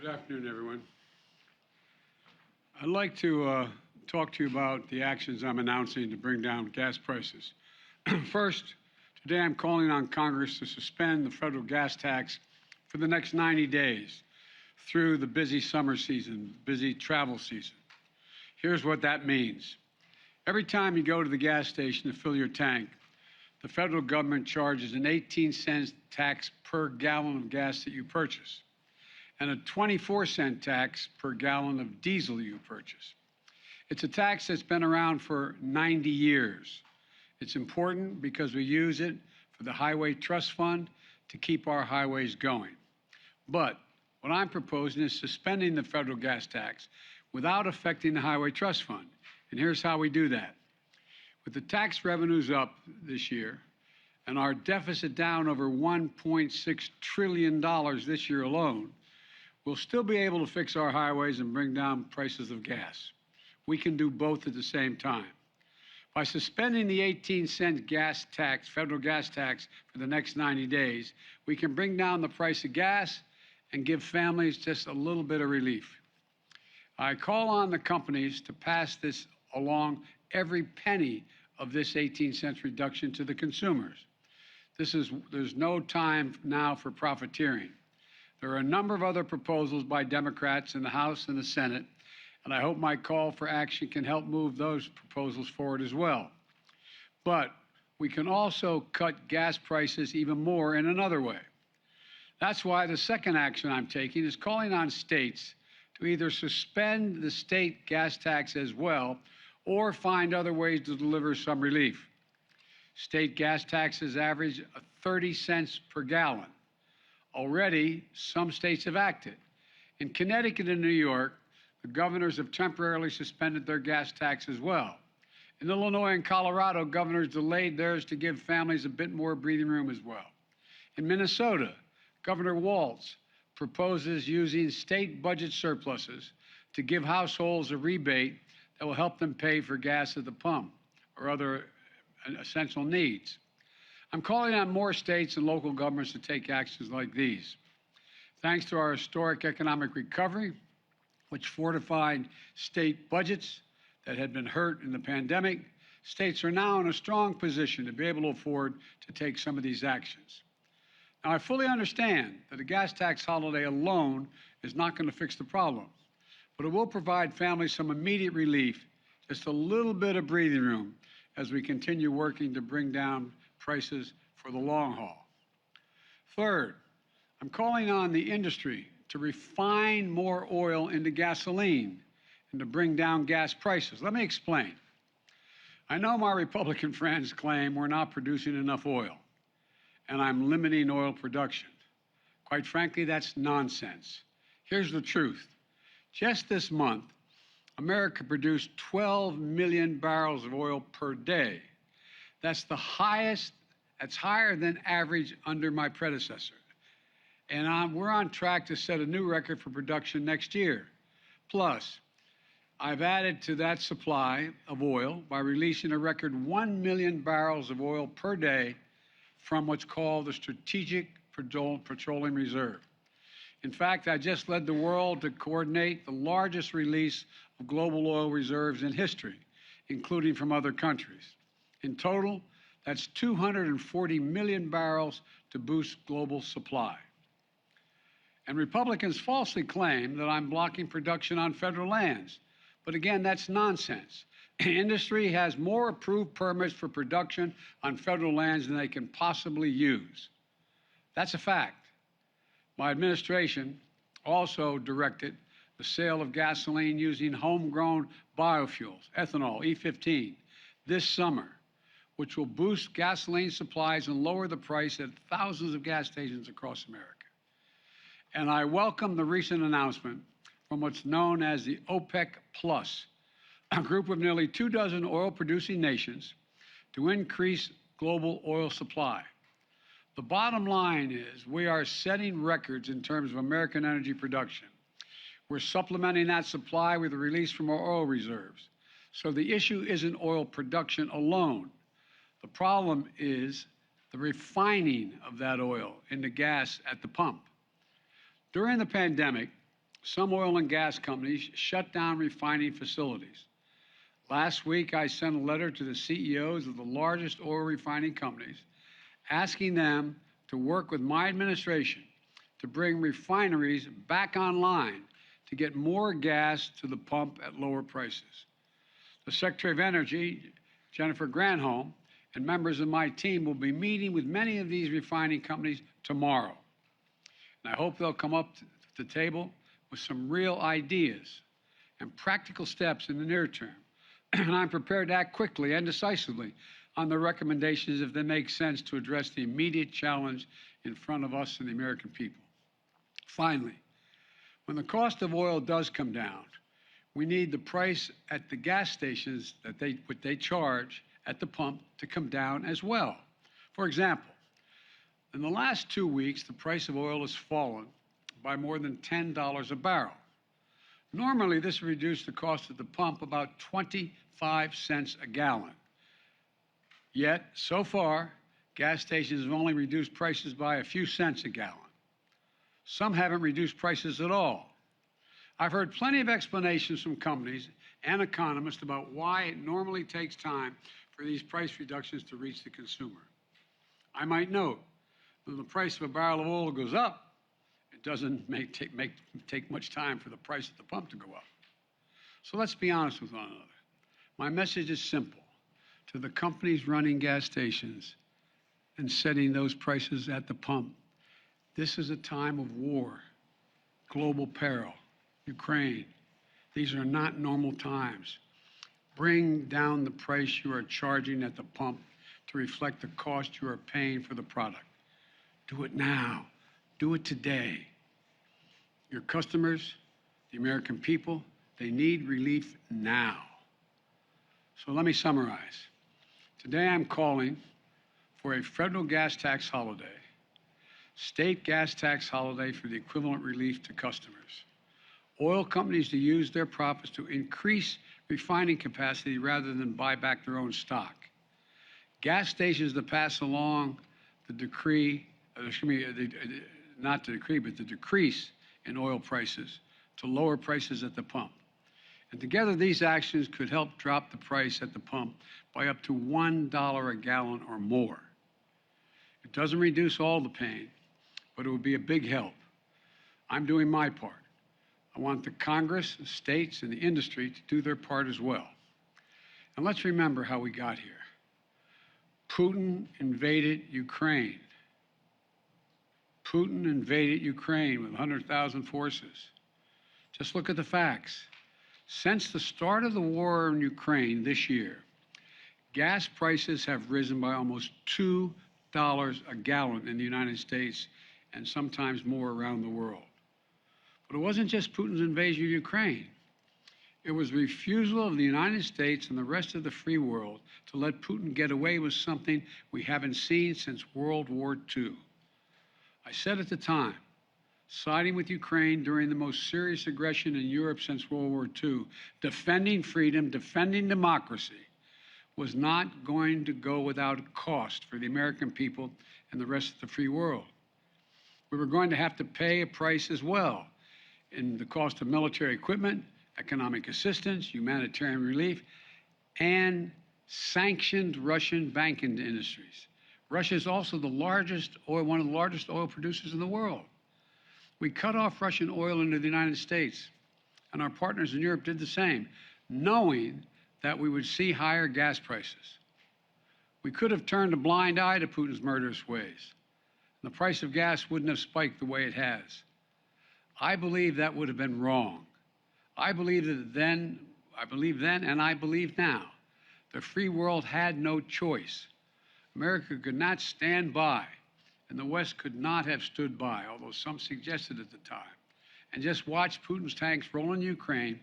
Good afternoon, everyone. I'd like to talk to you about the actions I'm announcing to bring down gas prices. First, today I'm calling on Congress to suspend the federal gas tax for the next 90 days through the busy summer season, busy travel season. Here's what that means. Every time you go to the gas station to fill your tank, the federal government charges an 18-cent tax per gallon of gas that you purchase and a 24-cent tax per gallon of diesel you purchase. It's a tax that's been around for 90 years. It's important because we use it for the Highway Trust Fund to keep our highways going. But what I'm proposing is suspending the federal gas tax without affecting the Highway Trust Fund. And here's how we do that. With the tax revenues up this year and our deficit down over $1.6 trillion this year alone, we'll still be able to fix our highways and bring down prices of gas. We can do both at the same time. By suspending the 18-cent gas tax, federal gas tax, for the next 90 days, we can bring down the price of gas and give families just a little bit of relief. I call on the companies to pass this along, every penny of this 18 cents reduction to the consumers. There's no time now for profiteering. There are a number of other proposals by Democrats in the House and the Senate, and I hope my call for action can help move those proposals forward as well. But we can also cut gas prices even more in another way. That's why the second action I'm taking is calling on states to either suspend the state gas tax as well or find other ways to deliver some relief. State gas taxes average 30 cents per gallon. Already, some states have acted. In Connecticut and New York, the governors have temporarily suspended their gas tax as well. In Illinois and Colorado, governors delayed theirs to give families a bit more breathing room as well. In Minnesota, Governor Walz proposes using state budget surpluses to give households a rebate that will help them pay for gas at the pump or other essential needs. I'm calling on more states and local governments to take actions like these. Thanks to our historic economic recovery, which fortified state budgets that had been hurt in the pandemic, states are now in a strong position to be able to afford to take some of these actions. Now, I fully understand that a gas tax holiday alone is not going to fix the problem, but it will provide families some immediate relief, just a little bit of breathing room as we continue working to bring down prices for the long haul. Third, I'm calling on the industry to refine more oil into gasoline and to bring down gas prices. Let me explain. I know my Republican friends claim we're not producing enough oil and I'm limiting oil production. Quite frankly, that's nonsense. Here's the truth. Just this month, America produced 12 million barrels of oil per day. That's the highest, that's higher than average under my predecessor. And we're on track to set a new record for production next year. Plus, I've added to that supply of oil by releasing a record 1 million barrels of oil per day from what's called the Strategic Petroleum Reserve. In fact, I just led the world to coordinate the largest release of global oil reserves in history, including from other countries. In total, that's 240 million barrels to boost global supply. And Republicans falsely claim that I'm blocking production on federal lands. But again, that's nonsense. Industry has more approved permits for production on federal lands than they can possibly use. That's a fact. My administration also directed the sale of gasoline using homegrown biofuels, ethanol, E15, this summer, which will boost gasoline supplies and lower the price at thousands of gas stations across America. And I welcome the recent announcement from what's known as the OPEC Plus, a group of nearly 24 oil-producing nations, to increase global oil supply. The bottom line is we are setting records in terms of American energy production. We're supplementing that supply with the release from our oil reserves. So the issue isn't oil production alone. The problem is the refining of that oil into gas at the pump. During the pandemic, some oil and gas companies shut down refining facilities. Last week, I sent a letter to the CEOs of the largest oil refining companies asking them to work with my administration to bring refineries back online to get more gas to the pump at lower prices. The Secretary of Energy, Jennifer Granholm, and members of my team will be meeting with many of these refining companies tomorrow. And I hope they'll come up to the table with some real ideas and practical steps in the near term. And I'm prepared to act quickly and decisively on the recommendations if they make sense to address the immediate challenge in front of us and the American people. Finally, when the cost of oil does come down, we need the price at the gas stations that they charge at the pump to come down as well. For example, in the last 2 weeks, the price of oil has fallen by more than $10 a barrel. Normally, this would reduce the cost at the pump about 25 cents a gallon. Yet, so far, gas stations have only reduced prices by a few cents a gallon. Some haven't reduced prices at all. I've heard plenty of explanations from companies and economists about why it normally takes time for these price reductions to reach the consumer. I might note that when the price of a barrel of oil goes up, it doesn't take much time for the price at the pump to go up. So let's be honest with one another. My message is simple. To the companies running gas stations and setting those prices at the pump, this is a time of war, global peril, Ukraine. These are not normal times. Bring down the price you are charging at the pump to reflect the cost you are paying for the product. Do it now. Do it today. Your customers, the American people, they need relief now. So let me summarize. Today I'm calling for a federal gas tax holiday, state gas tax holiday for the equivalent relief to customers, oil companies to use their profits to increase refining capacity rather than buy back their own stock, gas stations to pass along the the decrease in oil prices to lower prices at the pump. And together, these actions could help drop the price at the pump by up to $1 a gallon or more. It doesn't reduce all the pain, but it would be a big help. I'm doing my part. I want the Congress, the states, and the industry to do their part as well. And let's remember how we got here. Putin invaded Ukraine. Putin invaded Ukraine with 100,000 forces. Just look at the facts. Since the start of the war in Ukraine this year, gas prices have risen by almost $2 a gallon in the United States and sometimes more around the world. But it wasn't just Putin's invasion of Ukraine. It was the refusal of the United States and the rest of the free world to let Putin get away with something we haven't seen since World War II. I said at the time, siding with Ukraine during the most serious aggression in Europe since World War II, defending freedom, defending democracy, was not going to go without cost for the American people and the rest of the free world. We were going to have to pay a price as well in the cost of military equipment, economic assistance, humanitarian relief, and sanctioned Russian banking industries. Russia is also one of the largest oil producers in the world. We cut off Russian oil into the United States, and our partners in Europe did the same, knowing that we would see higher gas prices. We could have turned a blind eye to Putin's murderous ways, and the price of gas wouldn't have spiked the way it has. I believe that would have been wrong. I believe then, and I believe now, the free world had no choice. America could not stand by, and the West could not have stood by, although some suggested at the time, and just watch Putin's tanks roll in Ukraine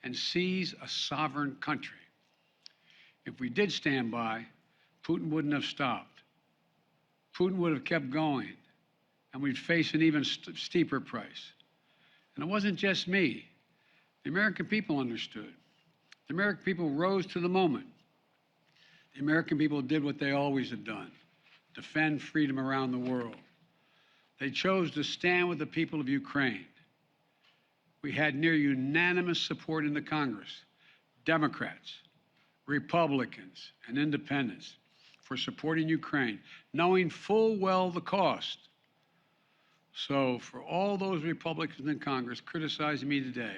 and seize a sovereign country. If we did stand by, Putin wouldn't have stopped. Putin would have kept going, and we'd face an even steeper price. And it wasn't just me. The American people understood. The American people rose to the moment. The American people did what they always have done, defend freedom around the world. They chose to stand with the people of Ukraine. We had near unanimous support in the Congress, Democrats, Republicans, and independents, for supporting Ukraine, knowing full well the cost. So for all those Republicans in Congress criticizing me today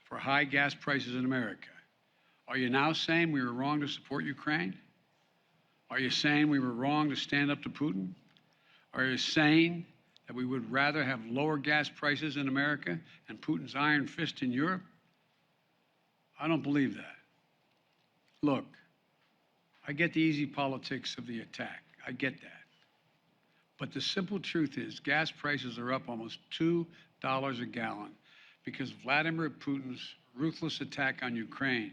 for high gas prices in America, are you now saying we were wrong to support Ukraine? Are you saying we were wrong to stand up to Putin? Are you saying that we would rather have lower gas prices in America and Putin's iron fist in Europe? I don't believe that. Look, I get the easy politics of the attack. I get that. But the simple truth is gas prices are up almost $2 a gallon because of Vladimir Putin's ruthless attack on Ukraine,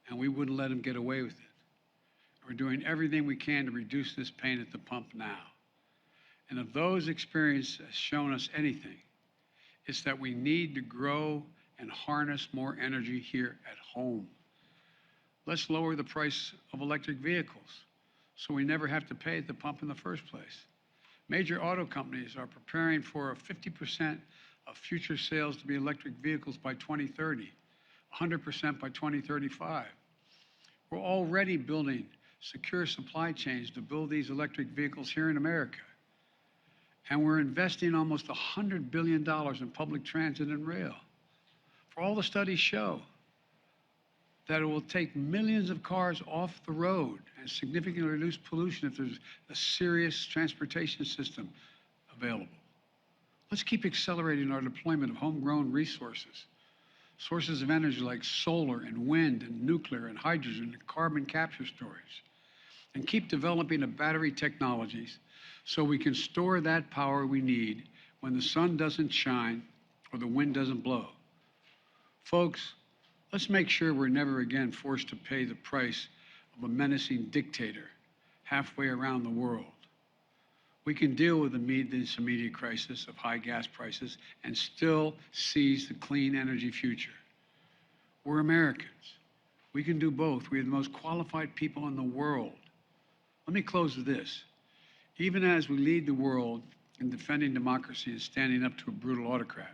and we wouldn't let him get away with it. We're doing everything we can to reduce this pain at the pump now. And if those experiences have shown us anything, it's that we need to grow and harness more energy here at home. Let's lower the price of electric vehicles so we never have to pay at the pump in the first place. Major auto companies are preparing for 50% of future sales to be electric vehicles by 2030, 100% by 2035. We're already building secure supply chains to build these electric vehicles here in America. And we're investing almost $100 billion in public transit and rail. For all the studies show that it will take millions of cars off the road and significantly reduce pollution if there's a serious transportation system available. Let's keep accelerating our deployment of homegrown resources, sources of energy like solar and wind and nuclear and hydrogen and carbon capture storage, and keep developing the battery technologies so we can store that power we need when the sun doesn't shine or the wind doesn't blow. Folks, let's make sure we're never again forced to pay the price of a menacing dictator halfway around the world. We can deal with this immediate crisis of high gas prices and still seize the clean energy future. We're Americans. We can do both. We have the most qualified people in the world. Let me close with this. Even as we lead the world in defending democracy and standing up to a brutal autocrat,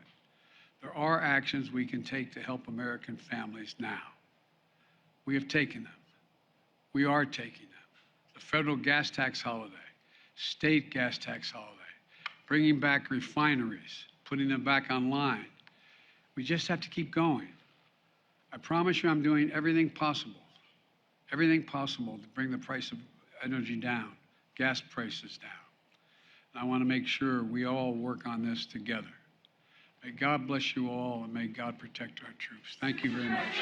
there are actions we can take to help American families now. We have taken them. We are taking them. The federal gas tax holiday, state gas tax holiday, bringing back refineries, putting them back online. We just have to keep going. I promise you I'm doing everything possible to bring the price of energy down, gas prices down. And I want to make sure we all work on this together. May God bless you all, and may God protect our troops. Thank you very much.